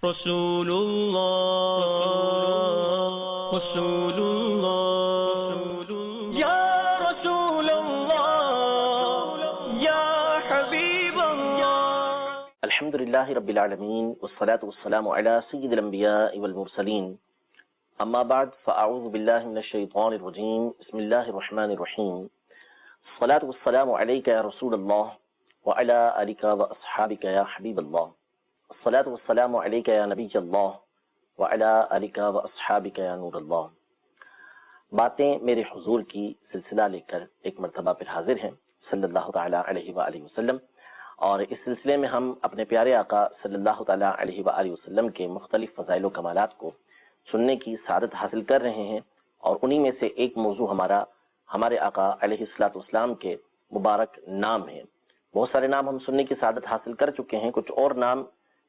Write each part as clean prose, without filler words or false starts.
رسول اللہ رسول اللہ یا رسول اللہ یا حبیب اللہ. الحمدللہ رب العالمین والصلاة والسلام علی سید الانبیاء والمرسلین. اما بعد فاعوذ باللہ من الشیطان الرجیم. بسم اللہ الرحمن الرحیم. الصلاة والسلام علیک یا رسول اللہ وعلی آلک واصحابک یا حبیب اللہ. الصلاة والسلام علیک یا نبی اللہ وعلی آلک واصحابک یا نور اللہ. باتیں میرے حضور کی سلسلہ لے کر ایک مرتبہ پھر حاضر ہیں صلی اللہ تعالی علیہ وآلہ وسلم، اور اس سلسلے میں ہم اپنے پیارے آقا صلی اللہ تعالی علیہ وآلہ وسلم کے مختلف فضائل و کمالات کو سننے کی سعادت حاصل کر رہے ہیں، اور انہی میں سے ایک موضوع ہمارے آقا علیہ الصلوۃ والسلام کے مبارک نام ہیں. بہت سارے نام ہم سننے کی سعادت حاصل کر چکے ہیں، کچھ اور نام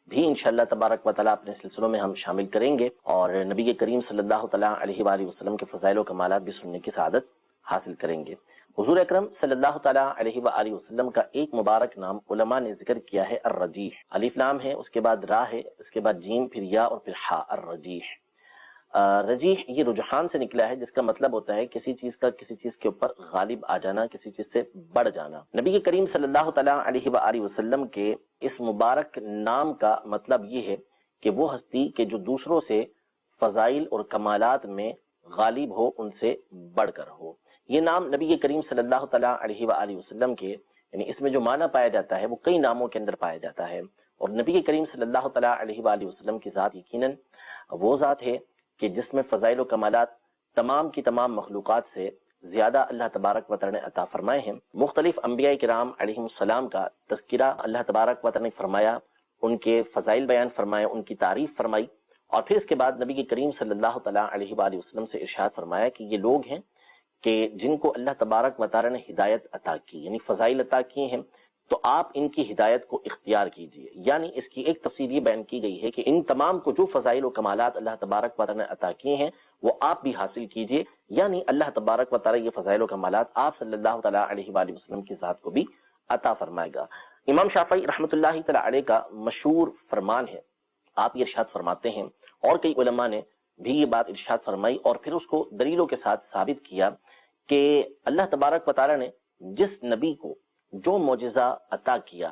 بھی انشاءاللہ تبارک و تعالیٰ اپنے سلسلوں میں ہم شامل کریں گے، اور نبی کریم صلی اللہ تعالیٰ علیہ وآلہ وسلم کے فضائل و کمالات بھی سننے کی سعادت حاصل کریں گے. حضور اکرم صلی اللہ تعالیٰ علیہ وآلہ وسلم کا ایک مبارک نام علماء نے ذکر کیا ہے الرجیح. الف لام ہے، اس کے بعد را ہے، اس کے بعد جیم، پھر یا اور پھر ہا. الرجیح رجیح یہ رجحان سے نکلا ہے، جس کا مطلب ہوتا ہے کسی چیز کا کسی چیز کے اوپر غالب آ جانا، کسی چیز سے بڑھ جانا. نبی کریم صلی اللہ تعالیٰ علیہ وآلہ وسلم کے اس مبارک نام کا مطلب یہ ہے کہ وہ ہستی کہ جو دوسروں سے فضائل اور کمالات میں غالب ہو، ان سے بڑھ کر ہو. یہ نام نبی کریم صلی اللہ تعالیٰ علیہ وآلہ وسلم کے یعنی اس میں جو معنی پایا جاتا ہے وہ کئی ناموں کے اندر پایا جاتا ہے. اور نبی کریم صلی اللہ تعالیٰ علیہ وآلہ وسلم کی ذات یقیناً وہ ذات ہے کہ جس میں فضائل و کمالات تمام کی تمام مخلوقات سے زیادہ اللہ تبارک و تعالی نے عطا فرمائے ہیں. مختلف انبیاء کرام علیہم السلام کا تذکرہ اللہ تبارک و تعالی نے فرمایا، ان کے فضائل بیان فرمائے، ان کی تعریف فرمائی، اور پھر اس کے بعد نبی کریم صلی اللہ تعالیٰ علیہ وآلہ وسلم سے ارشاد فرمایا کہ یہ لوگ ہیں کہ جن کو اللہ تبارک و تعالی نے ہدایت عطا کی، یعنی فضائل عطا کیے ہیں، تو آپ ان کی ہدایت کو اختیار کیجئے. یعنی اس کی ایک تفصیل یہ بیان کی گئی ہے کہ ان تمام کو جو فضائل و کمالات اللہ تبارک و تعالی نے عطا کیے ہیں وہ آپ بھی حاصل کیجئے. یعنی اللہ تبارک و تعالی یہ فضائل و کمالات آپ صلی اللہ تعالیٰ علیہ وآلہ وسلم کی ذات کو بھی عطا فرمائے گا. امام شافعی رحمۃ اللہ تعالی علیہ کا مشہور فرمان ہے، آپ یہ ارشاد فرماتے ہیں، اور کئی علماء نے بھی یہ بات ارشاد فرمائی اور پھر اس کو دلیلوں کے ساتھ ثابت کیا کہ اللہ تبارک و تعالی نے جس نبی کو جو معجزہ عطا کیا،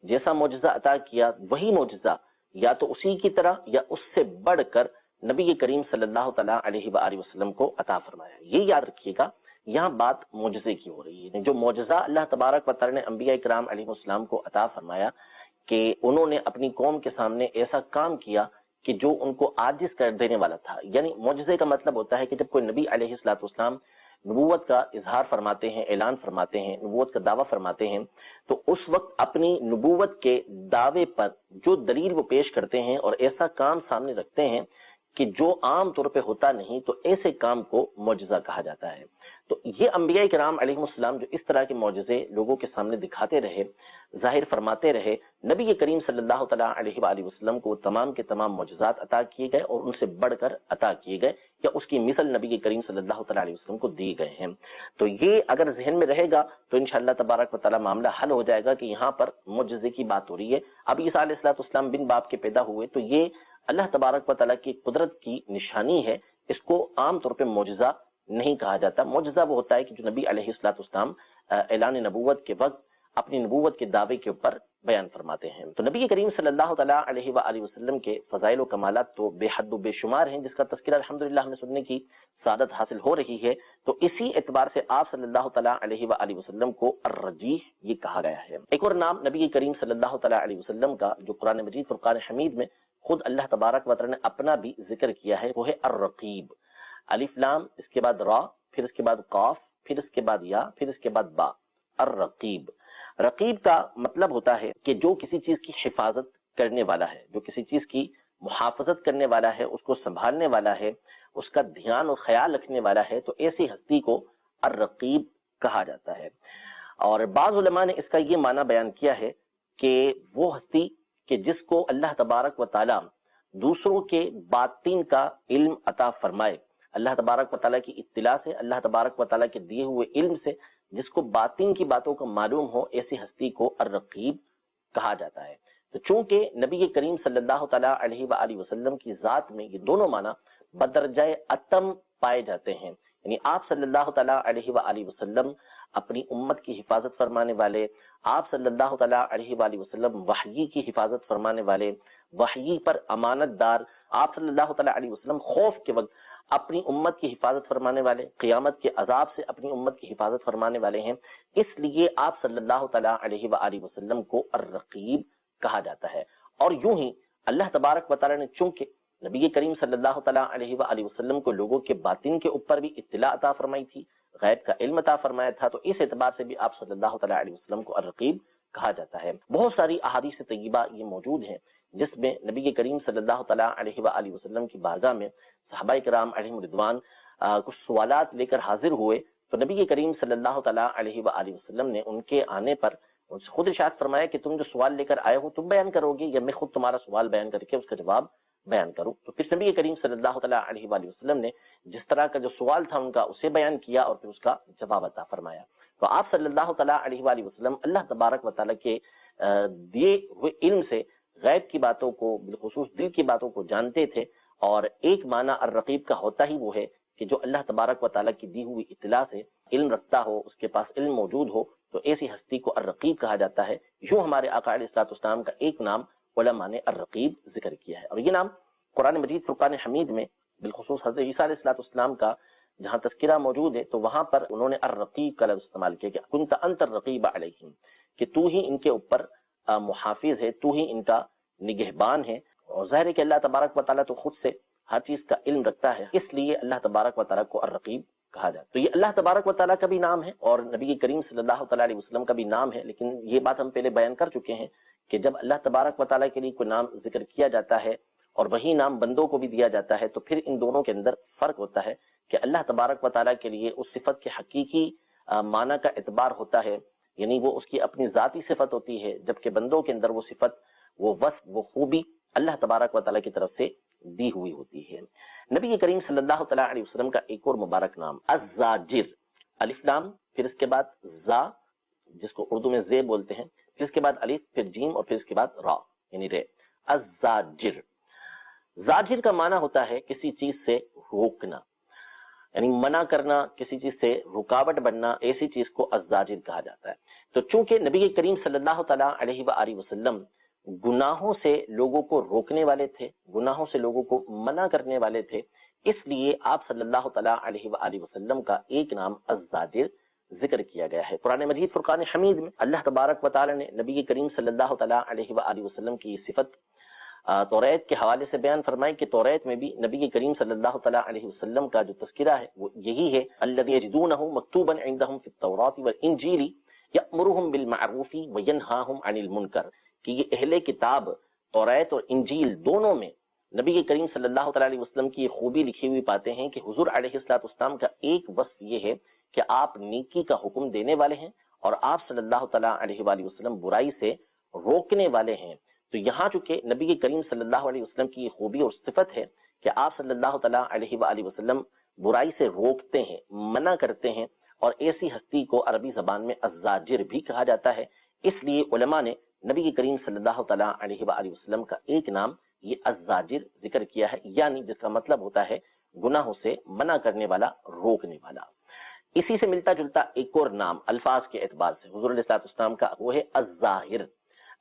جیسا معجزہ عطا کیا، وہی معجزہ یا تو اسی کی طرح یا اس سے بڑھ کر نبی کریم صلی اللہ تعالیٰ علیہ وآلہ وسلم کو عطا فرمایا. یہ یاد رکھیے گا، یہاں بات معجزے کی ہو رہی ہے. جو معجزہ اللہ تبارک و تعالی نے انبیاء کرام علیہ السلام کو عطا فرمایا کہ انہوں نے اپنی قوم کے سامنے ایسا کام کیا کہ جو ان کو عاجز کر دینے والا تھا. یعنی معجزے کا مطلب ہوتا ہے کہ جب کوئی نبی علیہ الصلوۃ والسلام نبوت کا اظہار فرماتے ہیں، اعلان فرماتے ہیں، نبوت کا دعویٰ فرماتے ہیں، تو اس وقت اپنی نبوت کے دعوے پر جو دلیل وہ پیش کرتے ہیں اور ایسا کام سامنے رکھتے ہیں کہ جو عام طور پہ ہوتا نہیں، تو ایسے کام کو معجزہ کہا جاتا ہے. تو یہ انبیاء کرام علیہ السلام جو اس طرح کے معجزے لوگوں کے سامنے دکھاتے رہے، ظاہر فرماتے رہے، نبی کریم صلی اللہ تعالیٰ علیہ وآلہ وسلم کو تمام کے تمام معجزات عطا کیے گئے اور ان سے بڑھ کر عطا کیے گئے، یا اس کی مثل نبی کریم صلی اللہ تعالیٰ علیہ وسلم کو دی گئے ہیں. تو یہ اگر ذہن میں رہے گا تو انشاءاللہ تبارک و تعالیٰ معاملہ حل ہو جائے گا کہ یہاں پر معجزے کی بات ہو رہی ہے. اب عیسیٰ علیہ السلام بن باپ کے پیدا ہوئے، تو یہ اللہ تبارک و تعالیٰ کی قدرت کی نشانی ہے. اس کو عام طور پہ معجزہ نہیں کہا جاتا. معجزہ وہ ہوتا ہے کہ جو نبی علیہ السلام اعلان نبوت کے وقت اپنی نبوت کے دعوے کے اوپر بیان فرماتے ہیں. تو نبی کریم صلی اللہ تعالیٰ علیہ وآلہ وسلم کے فضائل و کمالات تو بے حد و بے شمار ہیں، جس کا تذکرہ الحمدللہ ہمیں سننے کی سعادت حاصل ہو رہی ہے. تو اسی اعتبار سے آپ صلی اللہ تعالیٰ علیہ وآلہ وسلم کو الرجیح یہ کہا گیا ہے. ایک اور نام نبی کریم صلی اللہ تعالیٰ علیہ وسلم کا جو قرآن مجید فرقان حمید میں خود اللہ تبارک و تعالی نے اپنا بھی ذکر کیا ہے، وہ ہے الرقیب. الف لام، اس کے بعد را، پھر اس کے بعد قاف، پھر اس کے بعد یا، پھر اس کے بعد با. الرقیب. رقیب کا مطلب ہوتا ہے کہ جو کسی چیز کی حفاظت کرنے والا ہے، جو کسی چیز کی محافظت کرنے والا ہے، اس کو سنبھالنے والا ہے، اس کا دھیان اور خیال رکھنے والا ہے، تو ایسی ہستی کو الرقیب کہا جاتا ہے. اور بعض علماء نے اس کا یہ معنی بیان کیا ہے کہ وہ ہستی کہ جس کو اللہ تبارک و تعالی دوسروں کے باطن کا علم عطا فرمائے، اللہ تبارک و تعالیٰ کی اطلاع سے، اللہ تبارک و تعالیٰ کے دیے ہوئے علم سے جس کو باطن کی باتوں کا معلوم ہو، ایسی ہستی کو الرقیب کہا جاتا ہے. تو چونکہ نبی کریم صلی اللہ تعالیٰ علیہ وآلہ وسلم کی ذات میں یہ دونوں معنی بدرجہ اتم پائے جاتے ہیں، یعنی آپ صلی اللہ تعالیٰ علیہ وآلہ وسلم اپنی امت کی حفاظت فرمانے والے، آپ صلی اللہ تعالیٰ علیہ وآلہ وسلم وحی کی حفاظت فرمانے والے، وحی پر امانت دار، آپ صلی اللہ تعالیٰ علیہ وسلم خوف کے وقت اپنی امت کی حفاظت فرمانے والے، قیامت کے عذاب سے اپنی امت کی حفاظت فرمانے والے ہیں، اس لیے آپ صلی اللہ تعالیٰ علیہ وآلہ وسلم کو الرقیب کہا جاتا ہے۔ اور یوں ہی اللہ تبارک و تعالیٰ نے چونکہ نبی کریم صلی اللہ تعالیٰ علیہ وآلہ وسلم کو لوگوں کے باطن کے اوپر بھی اطلاع عطا فرمائی تھی، غیب کا علم عطا فرمایا تھا، تو اس اعتبار سے بھی آپ صلی اللہ تعالیٰ علیہ وسلم کو الرقیب کہا جاتا ہے۔ بہت ساری احادیث طیبہ یہ موجود ہیں جس میں نبی کریم صلی اللہ تعالیٰ علیہ وآلہ وسلم کی بارگاہ میں صحابہ کرام علیہم رضوان کچھ سوالات لے کر حاضر ہوئے، تو نبی کریم صلی اللہ تعالیٰ علیہ وآلہ وسلم نے ان کے آنے پر ان سے خود ارشاد فرمایا کہ تم جو سوال لے کر آئے ہو تم بیان کرو گے یا میں خود تمہارا سوال بیان کر کے اس کا جواب بیان کروں؟ تو پھر نبی کریم صلی اللہ تعالیٰ علیہ وآلہ وسلم نے جس طرح کا جو سوال تھا ان کا اسے بیان کیا اور پھر اس کا جواب عطا فرمایا۔ تو آپ صلی اللہ تعالیٰ علیہ وآلہ وسلم اللہ تبارک و تعالیٰ کے دیے ہوئے علم سے غیب کی باتوں کو، بالخصوص دل کی باتوں کو جانتے تھے، اور ایک معنی الرقیب کا ہوتا ہی وہ ہے کہ جو اللہ تبارک و تعالیٰ کی دی ہوئی اطلاع سے علم رکھتا ہو، اس کے پاس علم موجود ہو، تو ایسی ہستی کو الرقیب کہا جاتا ہے۔ یوں ہمارے آقا علیہ الصلوۃ والسلام کا ایک نام علماء نے الرقیب ذکر کیا ہے، اور یہ نام قرآن مجید فرقان حمید میں بالخصوص حضرت عیسیٰ علیہ الصلوۃ والسلام کا جہاں تذکرہ موجود ہے تو وہاں پر انہوں نے الرقیب کا لفظ استعمال کیا کہ کنت انت الرقیب علیہم، کہ تو ہی ان کے اوپر محافظ ہے، تو ہی ان کا نگہبان ہے۔ اور ظاہر ہے کہ اللہ تبارک و تعالیٰ تو خود سے ہر چیز کا علم رکھتا ہے، اس لیے اللہ تبارک و تعالیٰ کو الرقیب کہا جاتا ہے۔ تو یہ اللہ تبارک و تعالیٰ کا بھی نام ہے اور نبی کریم صلی اللہ تعالیٰ علیہ وسلم کا بھی نام ہے، لیکن یہ بات ہم پہلے بیان کر چکے ہیں کہ جب اللہ تبارک و تعالیٰ کے لیے کوئی نام ذکر کیا جاتا ہے اور وہی نام بندوں کو بھی دیا جاتا ہے تو پھر ان دونوں کے اندر فرق ہوتا ہے کہ اللہ تبارک و تعالیٰ کے لیے اس صفت کے حقیقی معنی کا اعتبار ہوتا ہے، یعنی وہ اس کی اپنی ذاتی صفت ہوتی ہے، جبکہ بندوں کے اندر وہ صفت، وہ وصف، وہ خوبی اللہ تبارک و تعالیٰ کی طرف سے دی ہوئی ہوتی ہے۔ نبی کریم صلی اللہ تعالیٰ علیہ وسلم کا ایک اور مبارک نام الزاجر، الف لام پھر اس کے بعد زا جس کو اردو میں زے بولتے ہیں، پھر اس کے بعد الف پھر جیم اور پھر اس کے بعد را یعنی رے، الزاجر۔ زاجر کا معنی ہوتا ہے کسی چیز سے روکنا، یعنی منع کرنا، کسی چیز سے رکاوٹ بننا، ایسی چیز کو الزاجر کہا جاتا ہے۔ تو چونکہ نبی کریم صلی اللہ تعالیٰ علیہ وآلہ وسلم گناہوں سے لوگوں کو روکنے والے تھے، گناہوں سے لوگوں کو منع کرنے والے تھے، اس لیے آپ صلی اللہ تعالیٰ علیہ وآلہ وسلم کا ایک نام الزاجر ذکر کیا گیا ہے۔ قرآن مجید فرقان حمید میں اللہ تبارک و تعالیٰ نے نبی کریم صلی اللہ تعالیٰ علیہ وآلہ وسلم کی یہ صفت توریت کے حوالے سے بیان فرمائی کہ توریت میں بھی نبی کریم صلی اللہ تعالیٰ علیہ وسلم کا جو تذکرہ ہے وہ یہی ہے، الذی یجدونہ مکتوبا عندہم فی التوراۃ والانجیل یأمرہم بالمعروف وینہاہم عن المنکر، کہ یہ اہل کتاب توریت اور انجیل دونوں میں نبی کریم صلی اللہ تعالیٰ علیہ وسلم کی یہ خوبی لکھی ہوئی پاتے ہیں کہ حضور علیہ الصلوۃ والسلام کا ایک وصف یہ ہے کہ آپ نیکی کا حکم دینے والے ہیں اور آپ صلی اللہ تعالیٰ علیہ وآلہ وسلم برائی سے روکنے والے ہیں۔ تو یہاں چونکہ نبی کریم صلی اللہ علیہ وسلم کی یہ خوبی اور صفت ہے کہ آپ صلی اللہ تعالیٰ علیہ وآلہ وسلم برائی سے روکتے ہیں، منع کرتے ہیں، اور ایسی ہستی کو عربی زبان میں الزاجر بھی کہا جاتا ہے، اس لیے علماء نے نبی کریم صلی اللہ تعالیٰ علیہ وآلہ وسلم کا ایک نام یہ الزاجر ذکر کیا ہے، یعنی جس کا مطلب ہوتا ہے گناہوں سے منع کرنے والا، روکنے والا۔ اسی سے ملتا جلتا ایک اور نام الفاظ کے اعتبار سے حضور علیہ الصلوۃ والسلام کا وہ ہے الظاہر،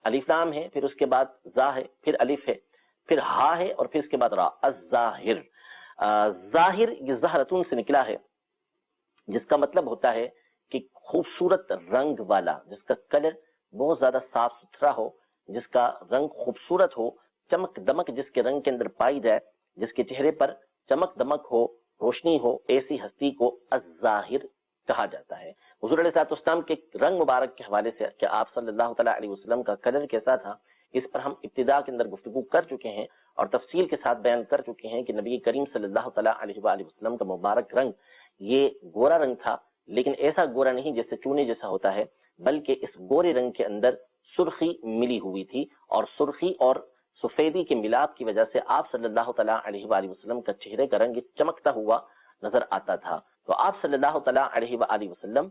الف لام ہے پھر اس کے بعد زا ہے پھر الف ہے پھر ہا ہے اور پھر اس کے بعد را، الظاہر۔ ظاہر یہ زہرتون سے نکلا ہے جس کا مطلب ہوتا ہے کہ خوبصورت رنگ والا، جس کا کلر بہت زیادہ صاف ستھرا ہو، جس کا رنگ خوبصورت ہو، چمک دمک جس کے رنگ کے اندر پائی جائے، جس کے چہرے پر چمک دمک ہو، روشنی ہو، ایسی ہستی کو الظاہر کہا جاتا ہے۔ حضور علیہ الصلوۃ والسلام کے رنگ مبارک کے حوالے سے کہ آپ صلی اللہ تعالیٰ علیہ وسلم کا کلر کیسا تھا، اس پر ہم ابتدا کے اندر گفتگو کر چکے ہیں اور تفصیل کے ساتھ بیان کر چکے ہیں کہ نبی کریم صلی اللہ تعالیٰ علیہ وآلہ وسلم کا مبارک رنگ یہ گورا رنگ تھا، لیکن ایسا گورا نہیں جیسے چونے جیسا ہوتا ہے، بلکہ اس گورے رنگ کے اندر سرخی ملی ہوئی تھی، اور سرخی اور سفیدی کے ملاپ کی وجہ سے آپ صلی اللہ تعالیٰ علیہ وآلہ وسلم کا چہرے کا رنگ چمکتا ہوا نظر آتا تھا۔ تو آپ صلی اللہ تعالیٰ علیہ وآلہ وسلم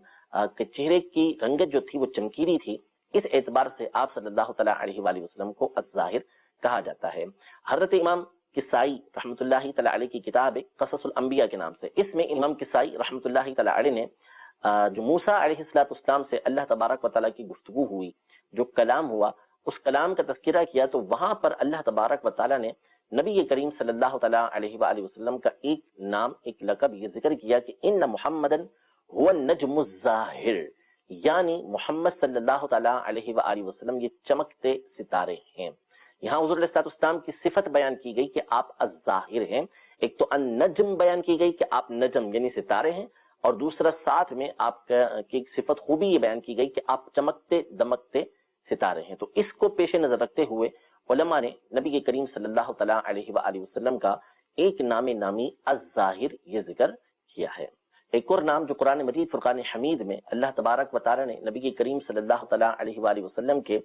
کے چہرے کی رنگت جو تھی وہ چمکیلی تھی، اس اعتبار سے آپ صلی اللہ تعالیٰ علیہ وآلہ وسلم کو الظاہر کہا جاتا ہے۔ حضرت امام کسائی رحمۃ اللہ تعالیٰ علیہ کی کتاب ہے قصص الانبیاء کے نام سے، اس میں امام کسائی رحمۃ اللہ تعالیٰ علیہ نے جو موسیٰ علیہ السلام سے اللہ تبارک و تعالیٰ کی گفتگو ہوئی، جو کلام ہوا، اس کلام کا تذکرہ کیا، تو وہاں پر اللہ تبارک و تعالیٰ نے نبی کریم صلی اللہ تعالیٰ علیہ وآلہ وسلم کا ایک نام، ایک لقب یہ ذکر کیا کہ ان محمدن هو النجم الظاہر، یعنی محمد صلی اللہ تعالیٰ علیہ وآلہ وسلم یہ چمکتے ستارے ہیں۔ یہاں حضور علیہ السلام کی صفت بیان کی گئی کہ آپ الظاہر ہیں، ایک تو النجم بیان کی گئی کہ آپ نجم یعنی ستارے ہیں، اور دوسرا ساتھ میں آپ کی صفت خوبی یہ بیان کی گئی کہ آپ چمکتے دمکتے ستارے ہیں۔ تو اس کو پیش نظر رکھتے ہوئے علماء نے نبی کریم صلی اللہ تعالیٰ علیہ وآلہ وسلم کا ایک نام نامی الظاہر یہ ذکر کیا ہے۔ ایک اور نام جو قرآن مجید فرقان حمید میں اللہ تبارک و تعالیٰ نے نبی کریم صلی اللہ تعالیٰ علیہ وآلہ وسلم کے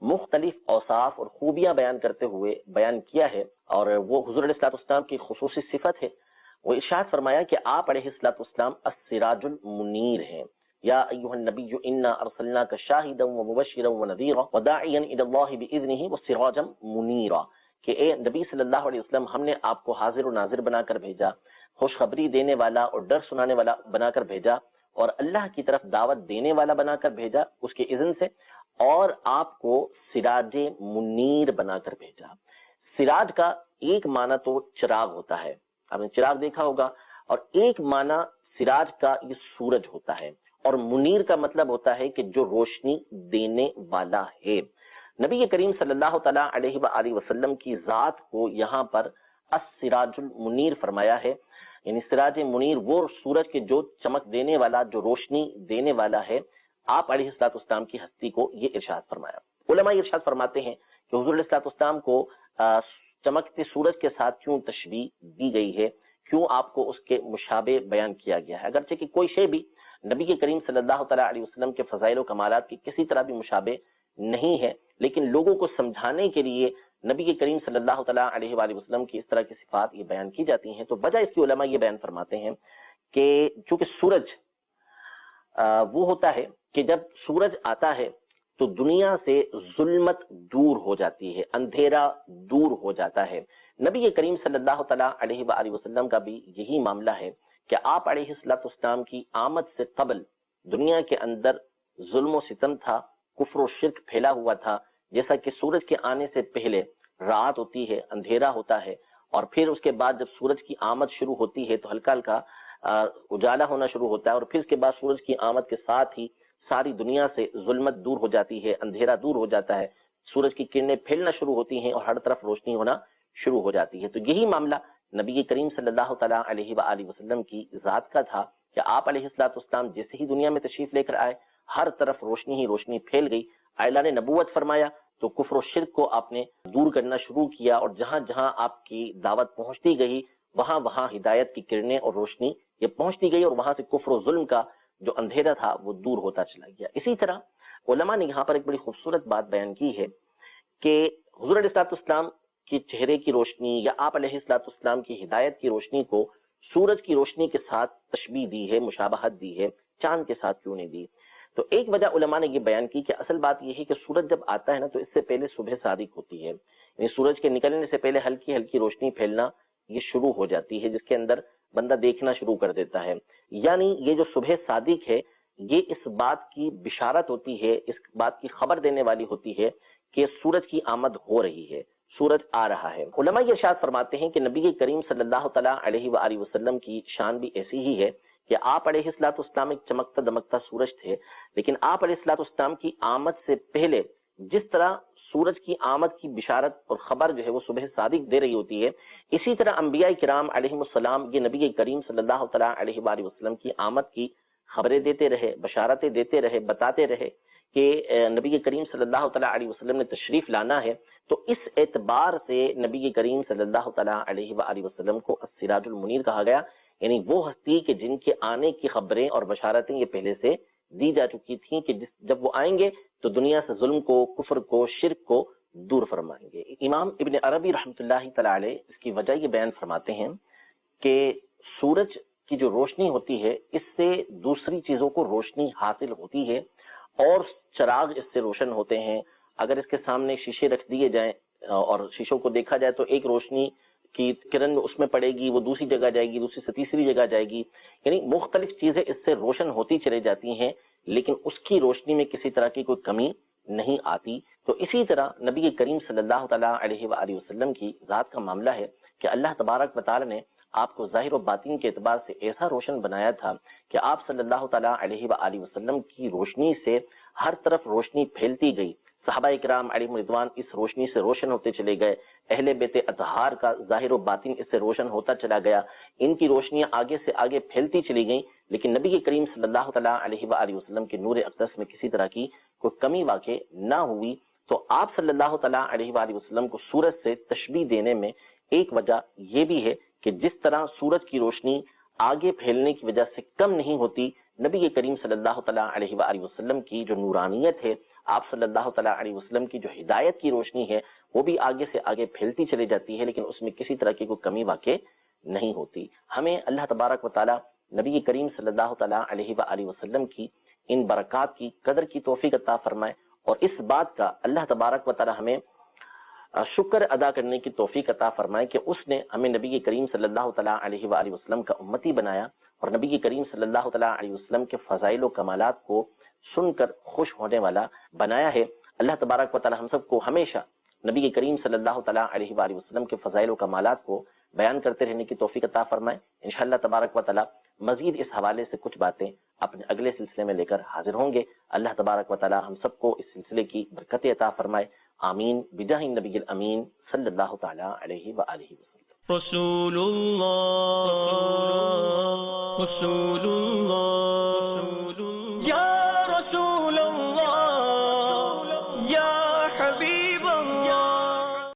مختلف اوصاف اور خوبیاں بیان کرتے ہوئے بیان کیا ہے، اور وہ حضور علیہ السلام کی خصوصی صفت ہے۔ وہ ارشاد فرمایا کہ آپ علیہ السلام السراج المنیر ہیں، یا ایھا النبی انا ارسلناک شاہدا ومبشرا ونذیرا وداعیا الی اللہ باذنہ وسراجا منیرا، کہ اے نبی صلی اللہ علیہ وسلم ہم نے آپ کو حاضر و ناظر بنا کر بھیجا، خوشخبری دینے والا اور ڈر سنانے والا بنا کر بھیجا، اور اللہ کی طرف دعوت دینے والا بنا کر بھیجا اس کے اذن سے، اور آپ کو سراج منیر بنا کر بھیجا۔ سراج کا ایک معنی تو چراغ ہوتا ہے، آپ نے چراغ دیکھا ہوگا، اور ایک معنی سراج کا یہ سورج ہوتا ہے، اور منیر کا مطلب ہوتا ہے کہ جو روشنی دینے والا ہے۔ نبی کریم صلی اللہ تعالیٰ علیہ وآلہ وسلم کی ذات کو یہاں پر السراج المنیر فرمایا ہے، یعنی سراج منیر وہ سورج کے جو چمک دینے والا، جو روشنی دینے والا ہے۔ آپ علیہ السلام کی ہستی کو یہ ارشاد فرمایا۔ علماء یہ ارشاد فرماتے ہیں کہ حضور علیہ السلام کو چمکتے سورج کے ساتھ کیوں تشبیہ دی گئی ہے، کیوں آپ کو اس کے مشابہ بیان کیا گیا ہے، اگرچہ کہ کوئی شے بھی نبی کریم صلی اللہ تعالیٰ علیہ وسلم کے فضائل و کمالات کی کسی طرح بھی مشابہ نہیں ہے، لیکن لوگوں کو سمجھانے کے لیے نبی کریم صلی اللہ تعالیٰ علیہ وآلہ وسلم کی اس طرح کی صفات یہ بیان کی جاتی ہیں۔ تو وجہ اس کی علماء یہ بیان فرماتے ہیں کہ چونکہ سورج وہ ہوتا ہے کہ جب سورج آتا ہے تو دنیا سے ظلمت دور ہو جاتی ہے، اندھیرا دور ہو جاتا ہے۔ نبی کریم صلی اللہ تعالیٰ علیہ وآلہ وسلم کا بھی یہی معاملہ ہے کہ آپ علیہ السلام کی آمد سے قبل دنیا کے اندر ظلم و ستم تھا، کفر و شرک پھیلا ہوا تھا، جیسا کہ سورج کے آنے سے پہلے رات ہوتی ہے، اندھیرا ہوتا ہے، اور پھر اس کے بعد جب سورج کی آمد شروع ہوتی ہے تو ہلکا ہلکا اجالا ہونا شروع ہوتا ہے، اور پھر اس کے بعد سورج کی آمد کے ساتھ ہی ساری دنیا سے ظلمت دور ہو جاتی ہے، اندھیرا دور ہو جاتا ہے، سورج کی کرنیں پھیلنا شروع ہوتی ہیں اور ہر طرف روشنی ہونا شروع ہو جاتی ہے۔ تو یہی معاملہ نبی کریم صلی اللہ تعالیٰ علیہ وآلہ وسلم کی ذات کا تھا کہ آپ علیہ السلام جیسے ہی دنیا میں تشریف لے کر آئے، ہر طرف روشنی ہی روشنی پھیل گئی، اعلان نبوت فرمایا تو کفر و شرک کو آپ نے دور کرنا شروع کیا، اور جہاں جہاں آپ کی دعوت پہنچتی گئی وہاں وہاں ہدایت کی کرنیں اور روشنی یہ پہنچتی گئی، اور وہاں سے کفر و ظلم کا جو اندھیرا تھا وہ دور ہوتا چلا گیا۔ اسی طرح علماء نے یہاں پر ایک بڑی خوبصورت بات بیان کی ہے کہ حضور علیہ السلام کے چہرے کی روشنی یا آپ علیہ السلام کی ہدایت کی روشنی کو سورج کی روشنی کے ساتھ تشبیہ دی ہے، مشابہت دی ہے، چاند کے ساتھ کیوں نہیں دی؟ تو ایک وجہ علماء نے یہ بیان کی کہ اصل بات یہ ہے کہ سورج جب آتا ہے نا تو اس سے پہلے صبح صادق ہوتی ہے، یعنی سورج کے نکلنے سے پہلے ہلکی ہلکی روشنی پھیلنا یہ شروع ہو جاتی ہے، جس کے اندر بندہ دیکھنا شروع کر دیتا ہے۔ یعنی یہ جو صبح صادق ہے یہ اس بات کی بشارت ہوتی ہے، اس بات کی خبر دینے والی ہوتی ہے کہ سورج کی آمد ہو رہی ہے، سورج آ رہا ہے۔ علماء یہ ارشاد فرماتے ہیں کہ نبی کریم صلی اللہ تعالیٰ علیہ وآلہ وسلم کی شان بھی ایسی ہی ہے کہ آپ علیہ السلام ایک چمکتا دمکتا سورج تھے، لیکن آپ علیہ السلام کی آمد سے پہلے جس طرح سورج کی آمد کی بشارت اور خبر جو ہے وہ صبح صادق دے رہی ہوتی ہے، اسی طرح انبیاء کرام علیہم السلام یہ نبی کریم صلی اللہ تعالیٰ علیہ وآلہ وسلم کی آمد کی خبریں دیتے رہے، بشارتیں دیتے رہے، بتاتے رہے کہ نبی کریم صلی اللہ تعالیٰ علیہ وسلم نے تشریف لانا ہے۔ تو اس اعتبار سے نبی کریم صلی اللہ تعالیٰ علیہ وآلہ وسلم کو السراج المنیر کہا گیا، یعنی وہ ہستی کہ جن کے آنے کی خبریں اور بشارتیں یہ پہلے سے دی جا چکی تھیں کہ جب وہ آئیں گے تو دنیا سے ظلم کو، کفر کو، شرک کو دور فرمائیں گے۔ امام ابن عربی رحمۃ اللہ تعالیٰ علیہ اس کی وجہ یہ بیان فرماتے ہیں کہ سورج کی جو روشنی ہوتی ہے اس سے دوسری چیزوں کو روشنی حاصل ہوتی ہے، اور چراغ اس سے روشن ہوتے ہیں. اگر اس کے سامنے شیشے رکھ دیے جائیں اور شیشوں کو دیکھا جائے تو ایک روشنی کی کرن اس میں پڑے گی، وہ دوسری جگہ جائے گی، دوسری سے تیسری جگہ جائے گی، یعنی مختلف چیزیں اس سے روشن ہوتی چلی جاتی ہیں، لیکن اس کی روشنی میں کسی طرح کی کوئی کمی نہیں آتی. تو اسی طرح نبی کریم صلی اللہ تعالیٰ علیہ وآلہ وسلم کی ذات کا معاملہ ہے کہ اللہ تبارک و تعالیٰ نے آپ کو ظاہر و باطن کے اعتبار سے ایسا روشن بنایا تھا کہ آپ صلی اللہ تعالیٰ علیہ وآلہ وسلم کی روشنی سے ہر طرف روشنی پھیلتی گئی. صحابہ کرام علیہم رضوان اس روشنی سے روشن ہوتے چلے گئے، اہل بیت اطہار کا ظاہر و باطن اس سے روشن ہوتا چلا گیا، ان کی روشنیاں آگے سے آگے پھیلتی چلی گئیں، لیکن نبی کریم صلی اللہ تعالیٰ علیہ وآلہ وسلم کے نور اقدس میں کسی طرح کی کوئی کمی واقع نہ ہوئی. تو آپ صلی اللہ تعالیٰ علیہ وآلہ وسلم کو سورج سے تشبیہ دینے میں ایک وجہ یہ بھی ہے کہ جس طرح سورج کی روشنی آگے پھیلنے کی وجہ سے کم نہیں ہوتی، نبی کریم صلی اللہ تعالیٰ علیہ وآلہ وسلم کی جو نورانیت ہے، آپ صلی اللہ تعالیٰ علیہ وسلم کی جو ہدایت کی روشنی ہے، وہ بھی آگے سے آگے پھیلتی چلی جاتی ہے، لیکن اس میں کسی طرح کی کوئی کمی واقع نہیں ہوتی. ہمیں اللہ تبارک و تعالیٰ نبی کریم صلی اللہ تعالیٰ علیہ وآلہ وسلم کی ان برکات کی قدر کی توفیق عطا فرمائے، اور اس بات کا اللہ تبارک و تعالیٰ ہمیں شکر ادا کرنے کی توفیق عطا فرمائے کہ اس نے ہمیں نبی کریم صلی اللہ تعالیٰ علیہ وآلہ وسلم کا امتی بنایا، اور نبی کریم صلی اللہ تعالیٰ علیہ وسلم کے فضائل و کمالات کو سن کر خوش ہونے والا بنایا ہے. اللہ تبارک و تعالیٰ ہم سب کو ہمیشہ نبی کریم صلی اللہ تعالیٰ علیہ وآلہ وسلم کے فضائل و کمالات کو بیان کرتے رہنے کی توفیق عطا فرمائے. انشاءاللہ تبارک و تعالیٰ مزید اس حوالے سے کچھ باتیں اپنے اگلے سلسلے میں لے کر حاضر ہوں گے. اللہ تبارک و تعالیٰ ہم سب کو اس سلسلے کی برکت عطا فرمائے. آمین بجاہ النبی الامین صلی اللہ تعالیٰ علیہ وآلہ وسلم. رسول اللہ رسول اللہ